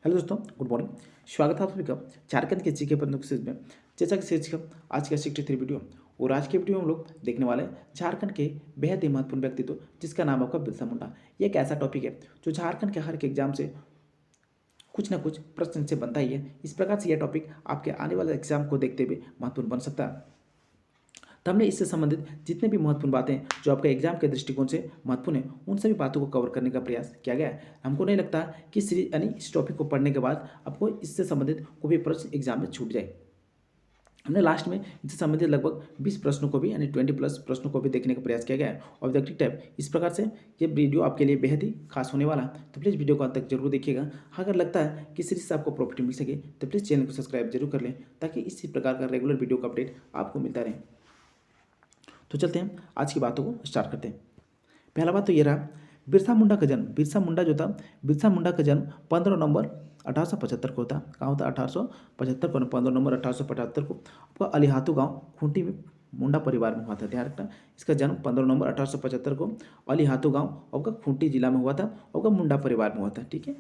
Hello दोस्तों, good morning. स्वागत है आप सभी का झारखंड के जीके पर क्विज में। जैसा कि शीर्षक है आज का 63 वीडियो, और आज के वीडियो में हम लोग देखने वाले हैं झारखंड के बेहद ही महत्वपूर्ण व्यक्तित्व जिसका नाम आपका बिरसा मुंडा। ये एक ऐसा टॉपिक है जो झारखंड के हर एक एग्जाम से कुछ ना कुछ प्रश्न से बनता ही है। इस प्रकार से यह टॉपिक आपके आने वाले एग्जाम को देखते हुए महत्वपूर्ण बन सकता है। तो हमने इससे संबंधित जितने भी महत्वपूर्ण बातें जो आपके एग्जाम के दृष्टिकोण से महत्वपूर्ण है उन सभी बातों को कवर करने का प्रयास किया गया है। हमको नहीं लगता कि इस टॉपिक को पढ़ने के बाद आपको इससे संबंधित कोई भी प्रश्न एग्जाम में छूट जाए। हमने लास्ट में इससे संबंधित लगभग 20 प्रश्नों को भी यानी 20+ प्रश्नों को भी देखने का प्रयास किया गया है। ऑब्जेक्टिव टाइप इस प्रकार से ये वीडियो आपके लिए बेहद ही खास होने वाला है, तो प्लीज़ वीडियो को अंत तक जरूर देखिएगा। अगर लगता है कि सीरीज से आपको प्रॉफिट मिल सके तो प्लीज़ चैनल को सब्सक्राइब जरूर कर लें ताकि इसी प्रकार का रेगुलर वीडियो का अपडेट आपको मिलता रहे। तो चलते हैं आज की बातों को स्टार्ट करते हैं। पहला बात तो ये रहा बिरसा मुंडा का जन्म। बिरसा मुंडा जो था, बिरसा मुंडा का जन्म 15 नवंबर 1875 को होता। कहाँ होता? 1875 को, 15 नवंबर 1875 को आपका अलीहातू गांव खूंटी में मुंडा परिवार में हुआ था। ध्यान रखना, इसका जन्म 15 नवंबर 1875 को अलीहातू गांव आपका खूंटी जिला में हुआ था, आपका मुंडा परिवार में हुआ था। ठीक है।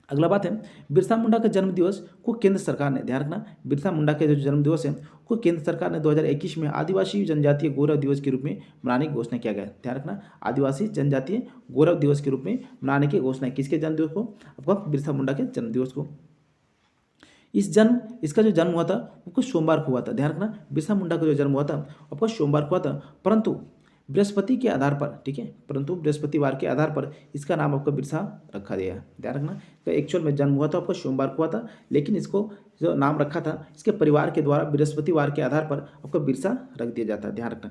अगला बात है बिरसा मुंडा का जन्म दिवस को केंद्र सरकार ने, ध्यान रखना, बिरसा मुंडा के जो जन्म दिवस है को केंद्र सरकार ने 2021 में आदिवासी जनजातीय गौरव दिवस के रूप में मनाने की घोषणा किया गया। ध्यान रखना, आदिवासी जनजातीय गौरव दिवस के रूप में मनाने की घोषणा किसके जन्म दिवस को? आपका बिरसा मुंडा के जन्म दिवस को। इसका जो जन्म हुआ था वो कुछ सोमवार को हुआ था। ध्यान रखना, बिरसा मुंडा का जो जन्म हुआ था आपका सोमवार को हुआ था, परंतु बृहस्पति के आधार पर, ठीक है, परंतु बृहस्पतिवार के आधार पर इसका नाम आपका बिरसा रखा गया है। ध्यान रखना, इसका एक्चुअल में जन्म हुआ था आपका सोमवार को हुआ था, लेकिन इसको जो नाम रखा था इसके परिवार के द्वारा बृहस्पतिवार के आधार पर आपका बिरसा रख दिया जाता है। ध्यान रखना।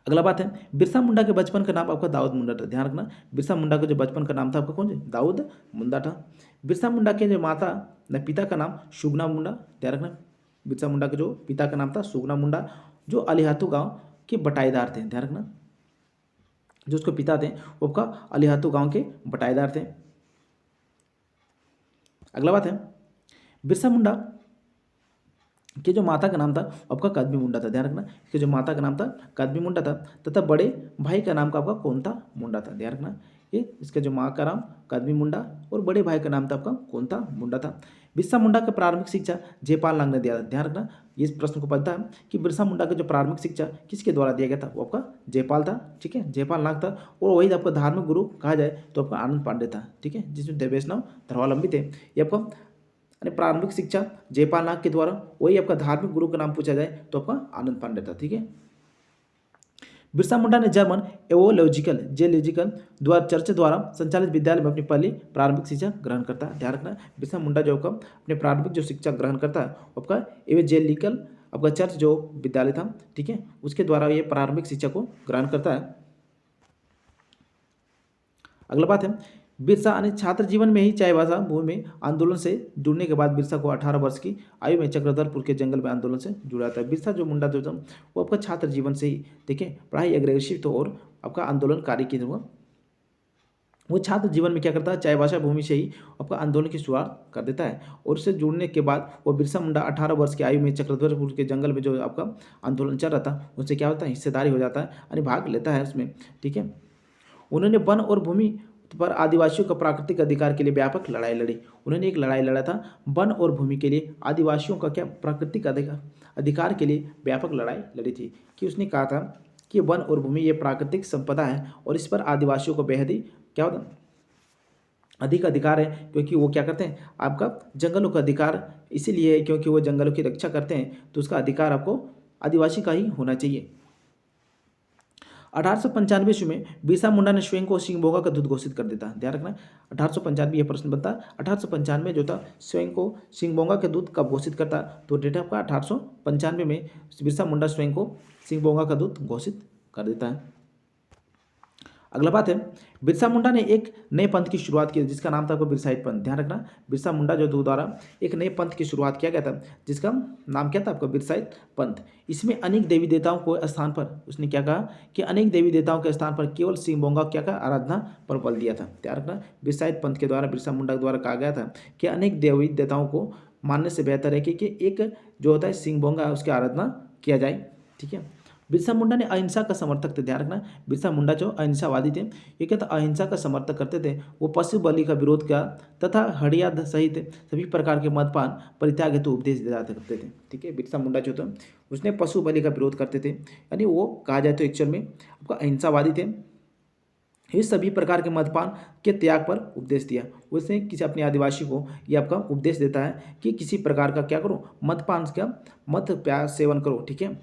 अगला बात है बिरसा मुंडा के बचपन का नाम आपका दाऊद मुंडा था। ध्यान रखना, बिरसा मुंडा का जो बचपन का नाम था आपका कौन? दाऊद मुंडा था। बिरसा मुंडा के जो माता न पिता का नाम सुगना मुंडा। ध्यान रखना, बिरसा मुंडा के जो पिता का नाम था सुगना मुंडा, जो अलीहातू गांव के बटाईदार थे। ध्यान रखना, जो उसके पिता थे वो आपका अलीहातू गांव के बटाईदार थे। अगला बात है बिरसा मुंडा कि जो माता का नाम था आपका कदमी मुंडा था। ध्यान रखना, कि जो माता का नाम था कदमी मुंडा था तथा बड़े भाई का नाम का आपका कोंता मुंडा था। ध्यान रखना, ये इसका जो माँ का नाम कदमी मुंडा और बड़े भाई का नाम था आपका कोंता मुंडा था। बिरसा मुंडा का प्रारंभिक शिक्षा जयपाल नाग ने दिया था। ध्यान रखना, इस प्रश्न को पता है कि बिरसा मुंडा का जो प्रारंभिक शिक्षा किसके द्वारा दिया गया था? वो आपका जयपाल था। ठीक है, जयपाल नाग था, और वही आपका धार्मिक गुरु कहा जाए तो आपका आनंद पांडे था। ठीक है, जिसमें वैष्णव धर्मावलंबी थे। ये आपका प्रारंभिक शिक्षा जयपाल नाग के द्वारा, वही आपका धार्मिक गुरु का नाम पूछा जाए तो आपका आनंद पांडे था। ठीक है। बिरसा मुंडा ने जर्मन एवोलॉजिकल जेलॉजिकल द्वारा चर्च द्वारा संचालित विद्यालय में अपनी पहली प्रारंभिक शिक्षा ग्रहण करता है। ध्यान रखना, बिरसा मुंडा जो आपका अपने प्रारंभिक जो शिक्षा ग्रहण करता है आपका एवेंजेलिकल आपका चर्च जो विद्यालय था, ठीक है, उसके द्वारा ये प्रारंभिक शिक्षा को ग्रहण करता है। अगला बात है बिरसा ने छात्र जीवन में ही चाईबासा भूमि में आंदोलन से जुड़ने के बाद बिरसा को 18 वर्ष की आयु में चक्रधरपुर के जंगल में आंदोलन से जुड़ा था। बिरसा जो मुंडा जो था वो आपका छात्र जीवन से ही, देखिए, पढ़ाई अग्रेसिव तो और आपका आंदोलनकारी की हुआ। वो छात्र जीवन में क्या करता है? चाईबासा भूमि से ही आपका आंदोलन की शुरुआत कर देता है, और उससे जुड़ने के बाद वो बिरसा मुंडा 18 वर्ष की आयु में चक्रधरपुर के जंगल में जो आपका आंदोलन चल रहा था उससे क्या होता है? हिस्सेदारी हो जाता है, यानी भाग लेता है उसमें। ठीक है, उन्होंने वन और भूमि पर आदिवासियों का प्राकृतिक अधिकार के लिए व्यापक लड़ाई लड़ी। उन्होंने एक लड़ाई लड़ा था वन और भूमि के लिए, आदिवासियों का क्या प्राकृतिक अधिकार के लिए व्यापक लड़ाई लड़ी थी। कि उसने कहा था कि वन और भूमि ये प्राकृतिक संपदा है और इस पर आदिवासियों को बेहद ही क्या होता अधिक अधिकार है, क्योंकि वो क्या करते हैं? आपका जंगलों का अधिकार इसीलिए है क्योंकि वो जंगलों की रक्षा करते हैं, तो उसका अधिकार आपको आदिवासी का ही होना चाहिए। 1895 ईस्वी में बिरसा मुंडा ने स्वयं को सिंगभोगा का दूत घोषित कर देता। ध्यान रखना, 1895 यह प्रश्न बनता। 1895 जो था स्वयं को सिंगभोगा के दूत कब घोषित करता? तो डेट आपका 1895 में बिरसा मुंडा स्वयं को सिंगभोगा का दूत घोषित कर देता है। अगला बात है बिरसा मुंडा ने एक नए पंथ की शुरुआत की जिसका नाम था आपको बिरसाइट पंथ। ध्यान रखना, बिरसा मुंडा जो द्वारा एक नए पंथ की शुरुआत किया गया था जिसका नाम क्या था आपका? बिरसाइट पंथ। इसमें अनेक देवी देवताओं को स्थान पर उसने क्या कहा कि अनेक देवी देवताओं के स्थान पर केवल सिंगभोगा क्या का आराधना पर बल दिया था। ध्यान रखना, बिरसाइट पंथ के द्वारा बिरसा मुंडा द्वारा कहा गया था कि अनेक देवी देवताओं को मानने से बेहतर है कि एक जो होता है सिंगभोगा उसकी आराधना किया जाए। ठीक है, बिरसा मुंडा ने अहिंसा का समर्थक थे, ध्यान रखना। बिरसा मुंडा जो अहिंसावादी थे, ये क्या था, अहिंसा का समर्थक करते थे। वो पशु बलि का विरोध किया तथा हड़िया सहित सभी प्रकार के मदपान परित्याग हेतु उपदेश दिया करते थे। ठीक है, बिरसा मुंडा जो था उसने पशु बलि का विरोध करते थे, यानी वो कहा जाए तो एक्चुअल में आपका अहिंसावादी थे। इस सभी प्रकार के मदपान के त्याग पर उपदेश दिया। उसने किसी अपने आदिवासी को यह आपका उपदेश देता है कि किसी प्रकार का क्या करो, मदपान का मत प्यार सेवन करो। ठीक है,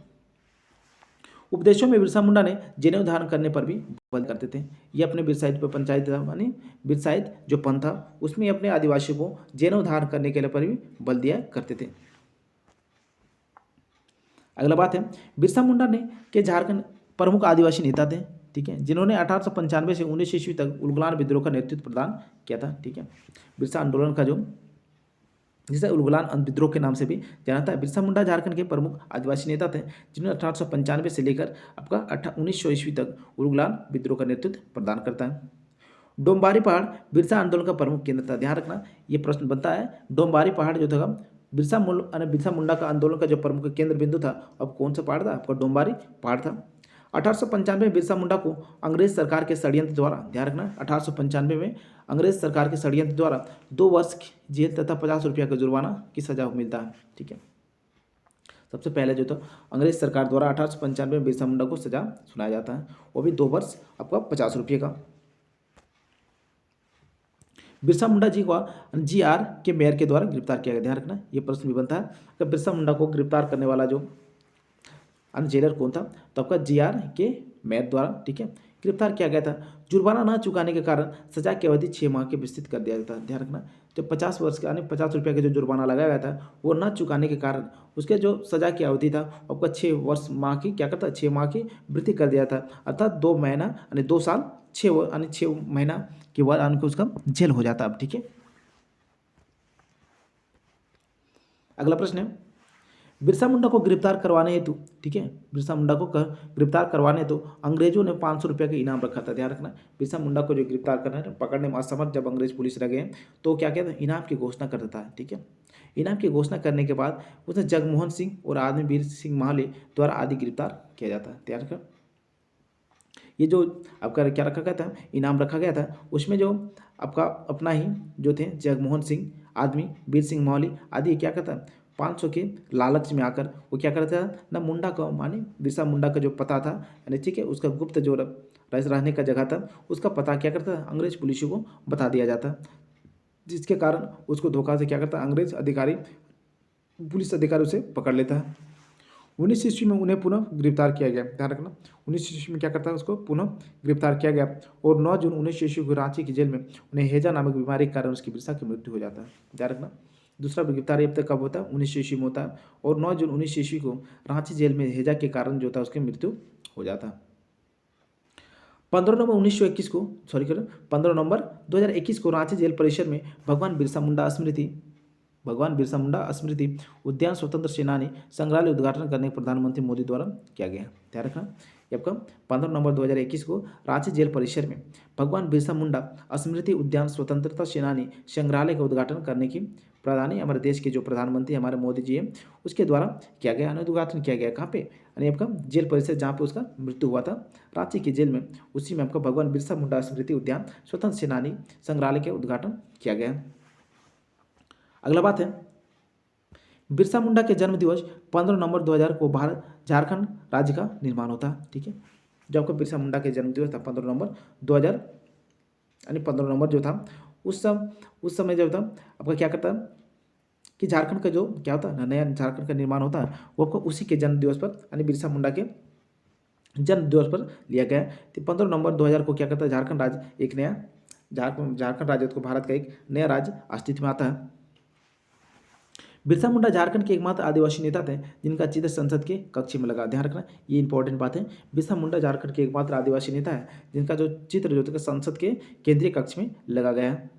उपदेशों में बिरसा मुंडा ने जनेऊ धारण करने पर भी बल करते थे। ये अपने बिरसाइत पर पंचायत यानी बिरसाइत जो पंथ था उसमें अपने आदिवासियों को जनेऊ धारण करने के लिए पर भी बल दिया करते थे। अगला बात है, बिरसा मुंडा ने के झारखंड प्रमुख आदिवासी नेता थे। ठीक है, जिन्होंने 1895 से 19 ईस्वी तक उलगुलान विद्रोह का नेतृत्व प्रदान किया था। ठीक है, बिरसा आंदोलन का जो जिसे उलगुलान विद्रोह के नाम से भी जाना था। बिरसा मुंडा झारखंड के प्रमुख आदिवासी नेता थे, जिन्होंने 1895 से लेकर आपका 1900 ईस्वी तक उलगुलान विद्रोह का नेतृत्व प्रदान करता है। डोम्बारी पहाड़ बिरसा आंदोलन का प्रमुख केंद्र था। ध्यान रखना, ये प्रश्न बनता है। डोम्बारी पहाड़ जो था बिरसा मुंडा का आंदोलन का जो प्रमुख केंद्र बिंदु था, अब कौन सा पहाड़ था, आपका डोम्बारी पहाड़ था। 1895 में बिरसा मुंडा को अंग्रेज सरकार के षड्यंत्र द्वारा, ध्यान रखना 1895 में अंग्रेज सरकार के षड्यंत्र द्वारा 2 वर्ष की जेल तथा 50 रुपया का जुर्माना की सजा मिलता है। ठीक है, सबसे पहले जो था अंग्रेज सरकार द्वारा 1895 में बिरसा मुंडा को सजा सुनाया जाता है, वो भी 2 वर्ष आपका 50 रुपये का। बिरसा मुंडा जी को GR के मेयर के द्वारा गिरफ्तार किया गया। ध्यान रखना, ये प्रश्न भी बनता है कि बिरसा मुंडा को गिरफ्तार करने वाला जो जेलर कौन था, तो आपका GR के मेयर द्वारा, ठीक है, गिरफ्तार किया गया था। जुर्माना न चुकाने के कारण सजा की अवधि 6 माह के विस्तृत कर दिया गया था। ध्यान रखना, जो 50 वर्ष का यानी 50 रुपये का जो जुर्माना लगाया गया था, वो न चुकाने के कारण उसके जो सजा की अवधि था आपका 6 माह की क्या करता, 6 माह की वृद्धि कर दिया था। अर्थात 2 महीना यानी 2 साल 6 महीना के बाद उनको उसका जेल हो जाता अब। ठीक है, अगला प्रश्न है, बिरसा मुंडा को गिरफ्तार करवाने हेतु, ठीक है, बिरसा मुंडा को गिरफ्तार करवाने हेतु अंग्रेजों ने 500 रुपये का इनाम रखा था। ध्यान रखना, बिरसा मुंडा को जो गिरफ्तार करना है, पकड़ने में असमर्थ जब अंग्रेज पुलिस रह गए तो क्या कहता है, इनाम की घोषणा कर देता है। ठीक है, इनाम की घोषणा करने के बाद उसने जगमोहन सिंह और आदमी वीर सिंह महाले द्वारा आदि गिरफ्तार किया जाता है। ध्यान रखना, ये जो आपका क्या रखा गया था, इनाम रखा गया था, उसमें जो आपका अपना ही जो थे जगमोहन सिंह, आदमी वीर सिंह मौली आदि क्या कहता है, 500 के लालच में आकर वो क्या करता था ना, मुंडा का माने बिरसा मुंडा का जो पता था यानी, ठीक है, उसका गुप्त जो रहने का जगह था उसका पता क्या करता था, अंग्रेज पुलिस को बता दिया जाता, जिसके कारण उसको धोखा से क्या करता, अंग्रेज अधिकारी पुलिस अधिकारी उसे पकड़ लेता है। 19 ईस्वी में उन्हें पुनः गिरफ्तार किया गया। ध्यान रखना, 19 ईस्वी में क्या करता है, उसको पुनः गिरफ्तार किया गया और 9 जून 19 ईस्वी को रांची की जेल में उन्हें हैजा नामक बीमारी के कारण उसकी बिरसा की मृत्यु हो जाता है। ध्यान रखना, दूसरा गिरफ्तारी अब तक कब होता है, 19 ईस्वी में होता है और 9 जून 19 ईस्वी को रांची जेल में हैजा के कारण जो था उसकी मृत्यु हो जाता है। 15 नवंबर 1921 को 15 नवंबर 2021 को रांची जेल परिसर में भगवान बिरसा मुंडा स्मृति उद्यान स्वतंत्र सेनानी संग्रहालय उद्घाटन करने के प्रधानमंत्री मोदी द्वारा किया गया। ध्यान रखना, आपका 15 नवंबर 2021 को रांची जेल परिसर में भगवान बिरसा मुंडा स्मृति उद्यान स्वतंत्रता सेनानी संग्रहालय का उद्घाटन करने की प्रधानी हमारे देश के जो प्रधानमंत्री हमारे मोदी जी हैं उसके द्वारा किया गया, उद्घाटन किया गया। कहाँ पे, यानी आपका जेल परिसर जहाँ पे उसका मृत्यु हुआ था रांची की जेल में, उसी में आपका भगवान बिरसा मुंडा स्मृति उद्यान स्वतंत्र सेनानी संग्रहालय का उद्घाटन किया गया। अगला बात है, बिरसा मुंडा के जन्म दिवस 15 नवंबर 2000 को भारत झारखंड राज्य का निर्माण होता है। ठीक है, जो आपका बिरसा मुंडा के जन्म दिवस था 15 नवंबर 2000 यानी 15 नवंबर जो था उस समय जो था आपका क्या करता है कि झारखंड का जो क्या होता है नया झारखंड का निर्माण होता है वो आपको उसी के जन्म दिवस पर यानी बिरसा मुंडा के जन्म दिवस पर लिया गया है। तो 15 नवंबर 2000 को क्या करता है, झारखंड राज्य एक नया झारखंड राज्य को भारत का एक नया राज्य अस्तित्व में आता है। बिरसा मुंडा झारखंड के एकमात्र आदिवासी नेता थे जिनका चित्र संसद के कक्ष में लगा। ध्यान रखना, ये इंपॉर्टेंट बात है, बिरसा मुंडा झारखंड के एकमात्र आदिवासी नेता है जिनका जो चित्र जो था संसद के केंद्रीय कक्ष में लगा गया है।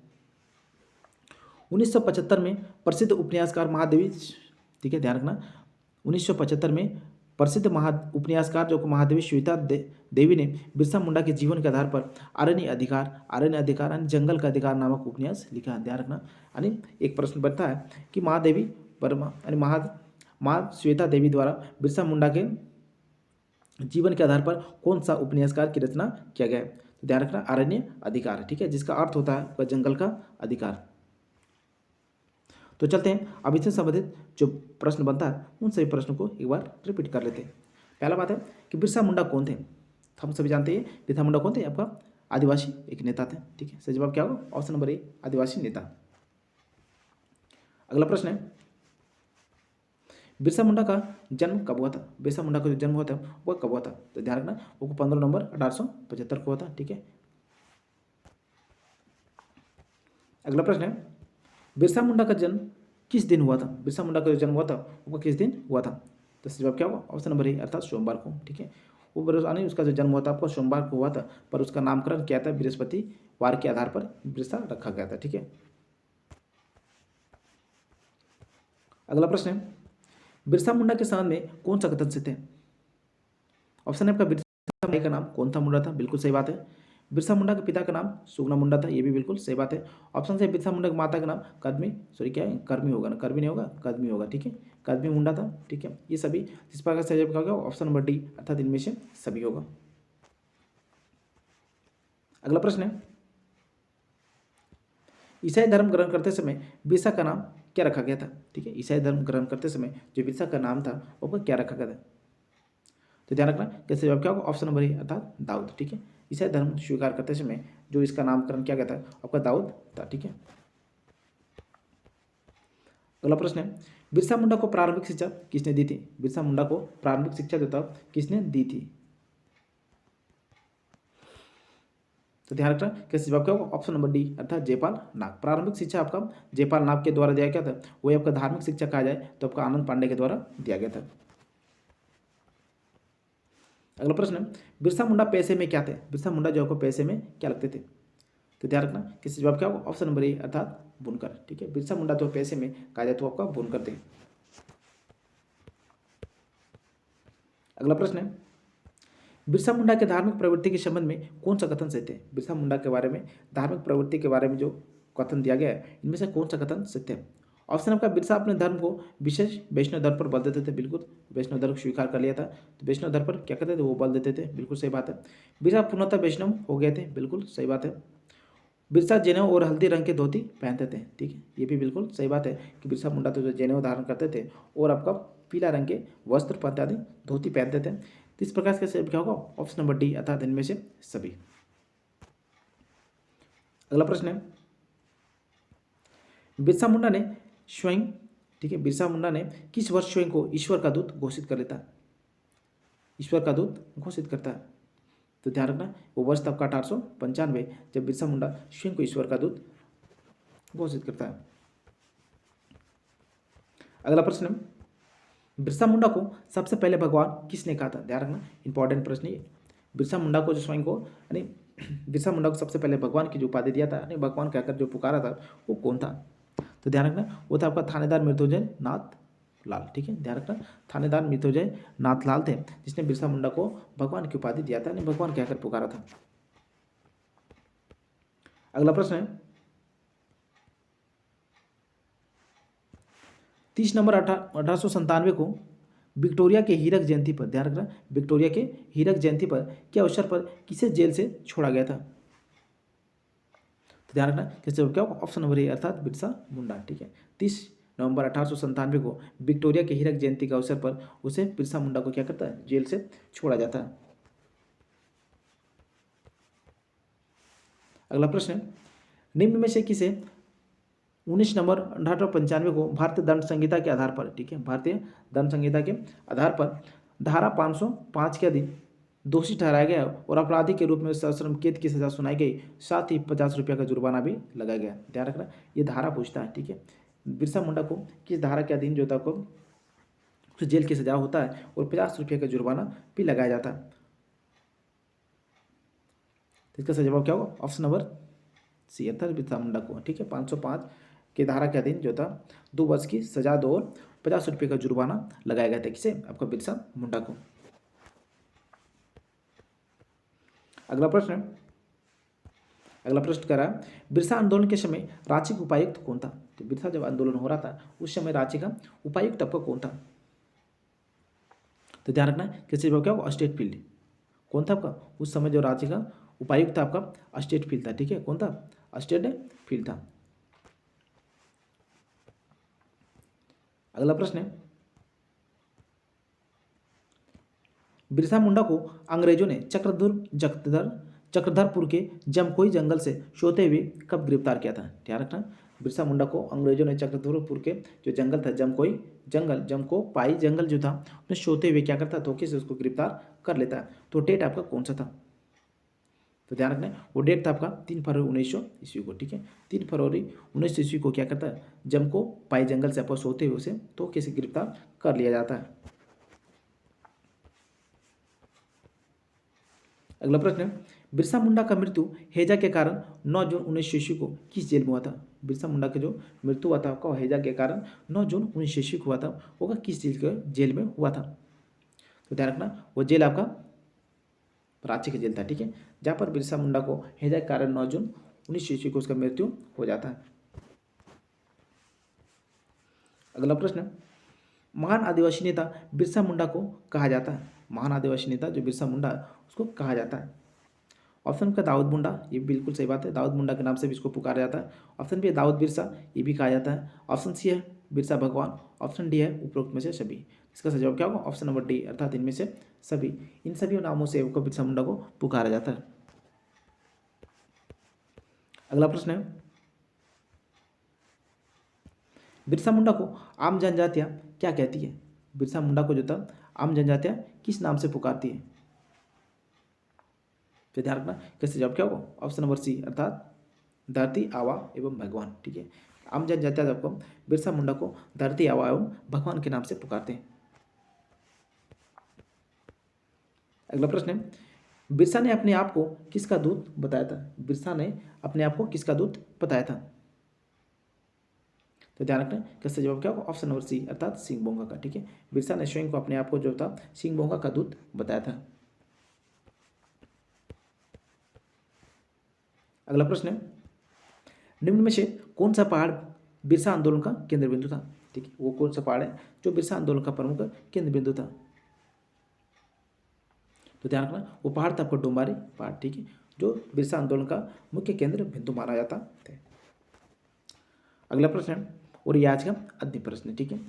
1975 में प्रसिद्ध उपन्यासकार महादेवी, ठीक है, ध्यान रखना, 1975 में प्रसिद्ध उपन्यासकार जो महादेवी श्वेता देवी ने बिरसा मुंडा के जीवन के आधार पर अरण्य अधिकार यानी जंगल का अधिकार नामक उपन्यास लिखा। ध्यान रखना, यानी एक प्रश्न बनता है कि महादेवी वर्मा यानी श्वेता देवी द्वारा बिरसा मुंडा के जीवन के आधार पर कौन सा उपन्यासकार की रचना किया गया है? तो ध्यान रखना अरण्य अधिकार, ठीक है, जिसका अर्थ होता है वह जंगल का अधिकार। तो चलते हैं अब इससे संबंधित जो प्रश्न बनता है उन सभी प्रश्नों को एक बार रिपीट कर लेते हैं। पहला बात है कि बिरसा मुंडा कौन थे? हम सभी जानते हैं बिरसा मुंडा कौन थे, आपका आदिवासी एक नेता थे, ठीक है। सही जवाब क्या होगा? ऑप्शन नंबर ए, आदिवासी नेता। अगला प्रश्न है बिरसा मुंडा का जन्म कब हुआ था? बिरसा मुंडा का जो जन्म हुआ था वह कब हुआ था? तो ध्यान रखना वो 15 नवंबर 1875 को हुआ था, ठीक है। अगला प्रश्न है बिरसा मुंडा का जन्म किस दिन हुआ था? बिरसा मुंडा का जो जन्म हुआ था वो किस दिन हुआ था? तो इसका जवाब क्या होगा? ऑप्शन नंबर ए, अर्थात सोमवार को, ठीक है। वो बृहस्पति उसका जो जन्म हुआ था आपको सोमवार को हुआ था, पर उसका नामकरण किया था बृहस्पतिवार के आधार पर बिरसा रखा गया था, ठीक है। अगला प्रश्न है बिरसा मुंडा के संबंध में कौन सा कथन सत्य है? ऑप्शन है आपका बिरसा मुंडा का नाम कौन था मुंडा था, बिल्कुल सही बात है। बिरसा मुंडा के पिता का नाम सुगना मुंडा था, ये भी बिल्कुल सही बात है। ऑप्शन से बिरसा मुंडा की माता का नाम कदमी, सॉरी क्या है, कर्मी होगा ना, कर्मी नहीं होगा, कदमी होगा, ठीक है। कदमी मुंडा था, ठीक है। ये सभी इस प्रकार से जवाब क्या होगा? ऑप्शन नंबर डी, अर्थात इनमें से सभी होगा। अगला प्रश्न है ईसाई धर्म ग्रहण करते समय बिरसा का नाम क्या रखा गया था? ठीक है, ईसाई धर्म ग्रहण करते समय जो बिरसा का नाम था वो क्या रखा गया था? तो ध्यान रखना कैसे जवाब क्या होगा? ऑप्शन नंबर ए, अर्थात दाऊद, ठीक है। ईसाई धर्म स्वीकार करते समय जो इसका नामकरण किया गया था आपका दाऊद था, ठीक है। अगला प्रश्न है बिरसा मुंडा को प्रारंभिक शिक्षा किसने दी थी? बिरसा मुंडा को प्रारंभिक शिक्षा जो था किसने दी थी? तो ध्यान रखना कैसे जवाब क्या होगा? ऑप्शन नंबर डी, अर्थात जयपाल नाग। प्रारंभिक शिक्षा आपका जयपाल नाग के द्वारा दिया गया था। वही आपका धार्मिक शिक्षा कहा जाए तो आपका आनंद पांडे के द्वारा दिया गया था। अगला प्रश्न है बिरसा मुंडा पैसे में क्या थे? बिरसा मुंडा जो आपको पैसे में क्या लगते थे? तो ध्यान रखना किससे जवाब क्या होगा? ऑप्शन नंबर ए, अर्थात बुनकर, ठीक है। बिरसा मुंडा तो पैसे में कहा जाए तो आपका बुनकर थे। अगला प्रश्न है बिरसा मुंडा के धार्मिक प्रवृत्ति के संबंध में कौन सा कथन सत्य है? बिरसा मुंडा के बारे में धार्मिक प्रवृत्ति के बारे में जो कथन दिया गया है इनमें से कौन सा कथन सत्य है? ऑप्शन आपका बिरसा अपने धर्म को विशेष वैष्णव धर्म पर बल देते थे, बिल्कुल वैष्णव धर्म स्वीकार कर लिया था, तो वैष्णव धर्म पर क्या कहते थे? वो बल देते थे, बिल्कुल सही बात है। बिरसा पूर्णतः वैष्णव हो गए थे, बिल्कुल सही बात है। बिरसा जनेऊ और हल्दी रंग के धोती पहनते थे, ठीक है, ये भी बिल्कुल सही बात है कि बिरसा मुंडा तो जो जनेऊ धारण करते थे और आपका पीला रंग के वस्त्र इत्यादि धोती पहनते थे। तो इस प्रकार से क्या होगा? ऑप्शन नंबर डी, अर्थात इनमें से सभी। अगला प्रश्न है बिरसा मुंडा ने स्वयं, ठीक है, बिरसा मुंडा ने किस वर्ष स्वयं को ईश्वर का दूत घोषित कर लेता है? ईश्वर का दूत घोषित करता है, तो ध्यान रखना वो वर्ष तब का 1895 जब बिरसा मुंडा स्वयं को ईश्वर का दूत घोषित करता है। अगला प्रश्न है बिरसा मुंडा को सबसे पहले भगवान किसने कहा था? ध्यान रखना इंपॉर्टेंट प्रश्न ये। बिरसा मुंडा को जो स्वयं को यानी बिरसा मुंडा को सबसे पहले भगवान की जो उपाधि दिया था यानी भगवान कहकर जो पुकारा था वो कौन था? तो ध्यान रखना वो था आपका थानेदार मृत्युंजय नाथ लाल, ठीक है। ध्यान रखना थानेदार मृत्युंजय नाथ लाल थे जिसने बिरसा मुंडा को भगवान की उपाधि दिया था यानी भगवान कहकर पुकारा था। अगला प्रश्न है 30 नवंबर 1897 को विक्टोरिया के हीरक जयंती पर, ध्यान रखना विक्टोरिया के हीरक जयंती पर के अवसर पर किसे जेल से छोड़ा गया था? तो ध्यान रखना किससे क्या होगा? ऑप्शन नंबर ए, अर्थात बिरसा मुंडा, ठीक है। 30 नवंबर 1897 को विक्टोरिया के हीरक जयंती के अवसर पर उसे बिरसा मुंडा को क्या करता है? जेल से छोड़ा जाता है। अगला प्रश्न है निम्न में से किसे 19 नवंबर 1895 को भारतीय दंड संहिता के आधार पर, ठीक है, भारतीय दंड संहिता के आधार पर धारा 505 के अधीन दोषी ठहराया गया और अपराधी के रूप में सश्रम कैद की सजा सुनाई गई, साथ ही 50 रुपये का जुर्माना भी लगाया गया। ध्यान रखना ये धारा पूछता है, ठीक है। बिरसा मुंडा को किस धारा के अधीन जो था को जेल की सजा होता है और 50 रुपये का जुर्माना भी लगाया जाता है। इसका सही जवाब क्या होगा? ऑप्शन नंबर सी, अर्थात बिरसा मुंडा को, ठीक है, 505 के धारा के अधीन जो था 2 वर्ष की सजा दो और 50 रुपये का जुर्माना लगाया गया था। किसे? आपका बिरसा मुंडा को। अगला प्रश्न कह रहा है बिरसा आंदोलन के समय रांची का उपायुक्त कौन था? तो बिरसा जब आंदोलन हो रहा था उस समय रांची का उपायुक्त आपका कौन था? तो ध्यान रखना किससे जवाब क्या होगा, स्टेट फील्ड। कौन था आपका उस समय जो राज्य का उपायुक्त था आपका, स्टेट फील्ड था। ठीक है, कौन था, स्टेट फील्ड था। अगला प्रश्न है, बिरसा मुंडा को अंग्रेजों ने चक्रधरपुर के जमकोई जंगल से सोते हुए कब गिरफ्तार किया था। ध्यान रखना, बिरसा मुंडा को अंग्रेजों ने चक्रधरपुर के जो जंगल था, जमकोई जंगल जो था, उसमें सोते हुए क्या करता, धोखे से उसको गिरफ्तार कर लेता है। तो डेट आपका कौन सा था, तो ध्यान रखना वो डेट था आपका 3 फरवरी 1900 ईस्वी को। ठीक है, 3 फरवरी 1900 ईस्वी को क्या करता है, जमकोई जंगल से आपको सोते हुए उसे धोखे से गिरफ्तार कर लिया जाता है। अगला प्रश्न है, बिरसा मुंडा का मृत्यु हैजा के कारण 9 जून 1900 ईस्वी को किस जेल में हुआ था। बिरसा मुंडा का जो मृत्यु हुआ था आपका हैजा के कारण 9 जून 1900 ईस्वी को हुआ था, वो किस जेल में हुआ था। तो ध्यान रखना वो जेल आपका रांची का जेल था। ठीक है, जहाँ पर बिरसा मुंडा को हैजा के कारण 9 जून 1900 ईस्वी को उसका मृत्यु हो जाता है। अगला प्रश्न, महान आदिवासी नेता बिरसा मुंडा को कहा जाता है। महान आदिवासी नेता जो बिरसा मुंडा है उसको कहा जाता है। ऑप्शन का दाऊद मुंडा, ये बिल्कुल सही बात है, दाऊद मुंडा के नाम से भी इसको पुकारा जाता है। ऑप्शन बी है दाऊद बिरसा, ये भी कहा जाता है। ऑप्शन सी है बिरसा भगवान। ऑप्शन डी है उपरोक्त में से सभी। इसका सही जवाब क्या होगा, ऑप्शन नंबर डी, अर्थात इनमें से सभी। इन सभी नामों से बिरसा मुंडा को पुकारा जाता है। अगला प्रश्न है, बिरसा मुंडा को आम जनजातियाँ क्या कहती है। बिरसा मुंडा को जो था आम जनजातियाँ किस नाम से पुकारती है। तो ध्यान रखना कैसे जवाब क्या होगा, ऑप्शन नंबर सी, अर्थात धरती आवा एवं भगवान। ठीक है, आम जनजातियाँ आपको बिरसा मुंडा को धरती आवा एवं भगवान के नाम से पुकारते हैं। अगला प्रश्न है, बिरसा ने अपने आप को किसका दूत बताया था। बिरसा ने अपने आप को किसका दूत बताया था। तो ध्यान रखना कैसे जवाब क्या होगा, ऑप्शन नंबर सी, अर्थात सिंह बोंगा का। ठीक है, बिरसा ने स्वयं को अपने आप को जो था सिंह बोंगा का दूत बताया था। अगला प्रश्न है, निम्न में से कौन सा पहाड़ बिरसा आंदोलन का केंद्र बिंदु था। ठीक है, वो कौन सा पहाड़ है जो बिरसा आंदोलन का प्रमुख केंद्र बिंदु था। तो ध्यान रखना वो पहाड़ था आपको डोंबारी पहाड़। ठीक है, जो बिरसा आंदोलन का मुख्य केंद्र बिंदु माना जाता है। अगला प्रश्न है, और ये आज का अंतिम प्रश्न है। ठीक है,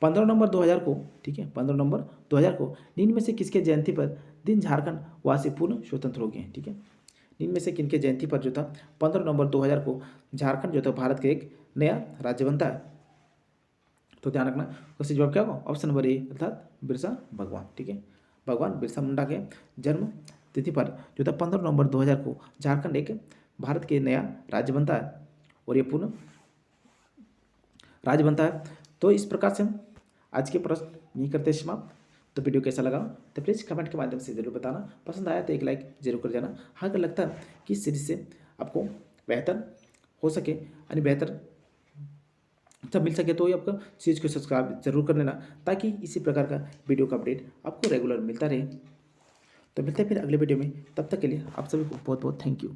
15 नवंबर 2000 को, ठीक है 15 नवंबर 2000 को निम्न में से किसके जयंती पर दिन झारखंड वासी पूर्ण स्वतंत्र हो गए हैं। ठीक है, निम्न में से किनके जयंती पर जो था 15 नवंबर 2000 को झारखंड जो था भारत का एक नया राज्य बनता है। तो ध्यान रखना उसका जवाब क्या होगा, ऑप्शन नंबर ए, अर्थात बिरसा भगवान। ठीक है, भगवान बिरसा मुंडा के जन्म तिथि पर जो था 15 नवंबर 2000 को झारखंड एक भारत के नया राज्य बनता है और ये पूर्ण राज्य बनता है। तो इस प्रकार से हम आज के प्रश्न यही करते हैं समाप्त। तो वीडियो कैसा लगा तो प्लीज़ कमेंट के माध्यम से जरूर बताना। पसंद आया तो एक लाइक जरूर कर जाना। हाँ, अगर लगता है कि इस सीरीज से आपको बेहतर हो सके यानी बेहतर जब मिल सके तो ये आपका सीरीज को सब्सक्राइब जरूर कर लेना, ताकि इसी प्रकार का वीडियो का अपडेट आपको रेगुलर मिलता रहे। तो मिलते हैं फिर अगले वीडियो में, तब तक के लिए आप सभी को बहुत बहुत थैंक यू।